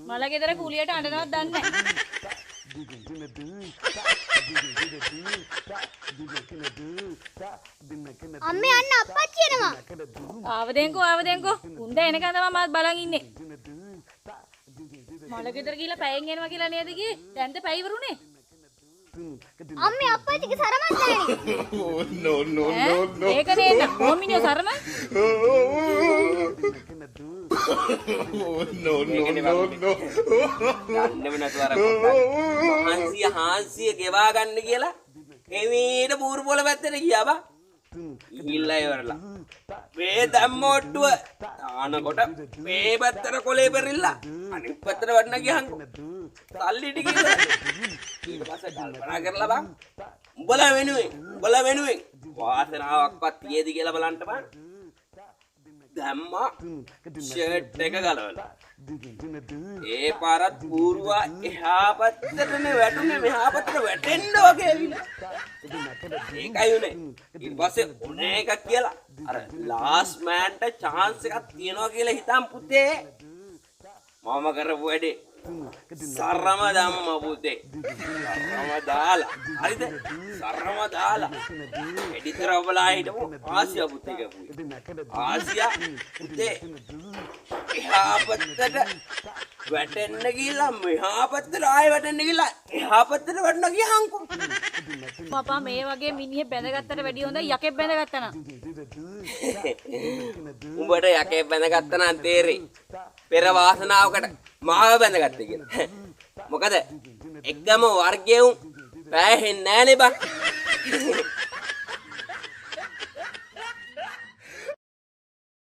මල ගෙදර කුලියට අඬනවත් දන්නේ නැහැ. අම්මේ අන්න අප්පච්චි එනවා. ආවදෙන්කෝ. උන්ද එනකන් තමයි මම බලන් ඉන්නේ. මල ගෙදර ගිහලා පැයෙන් එනවා කියලා නේද කියේ? දැන්ද පැය ඉවරුනේ. අම්මේ අප්පච්චිගේ සරමක් නැහැ. ඒක නේද? මොමිනිය සරම? හාන්සිය ගෙවා ගන්න කියලා එමීට බූරු පොළ පැත්තට ගියා බා. ගිහිල්ලා ඉවරලා. මේ දැම්මෝට්ටුව තානකොට මේ පැත්තට කොලේ පෙරිලා අනිත් පැත්තට වඩන ගියහන් සල්ලි ටික ඉවරයි. ඊට පස්සේ කල්පනා කරලා බං උඹලා වෙනුවෙන් වාසනාවක්වත් තියේද කියලා බලන්න බං. දැම්මා ෂර්ට් එක ගලවලා. ඒ පාරත් ඌරුවා එහා පැත්තටනේ වැටුනේ මෙහා පැත්තට වැටෙන්න වගේ ඇවිල්ලා. ඒකයි උනේ. ඊට පස්සේ උනේ එකක් කියලා අර ලාස්ට් මෑන්ට chance එකක් තියනවා කියලා හිතන් පුතේ. මම කරපු වැඩේ සරම ධම්ම පුතේ. සරම දාලා. හරිද? සරම දාලා. එඩිතර ඔබලා හිටපු ආසියා පුතේ කියපු. ආසියා පුතේ එහා පැත්තට වැටෙන්න ගිහලා මෙහා පැත්තට ආයෙ වැටෙන්න ගිහලා එහා පැත්තට වැටෙන්න ගියහන්කෝ. පපා මේ වගේ මිනිහෙ බැඳගත්තට වැඩිය හොඳ යකෙක් බැඳගත්තා නම්. උඹට යකෙක් බැඳගත්තා නම් තේරෙයි. පෙර වාසනාවකට මාව බැඳගත්තේ කියලා. මොකද එක්ගම වර්ගයේ උන් පෑහෙන්නේ නැහනේ බං.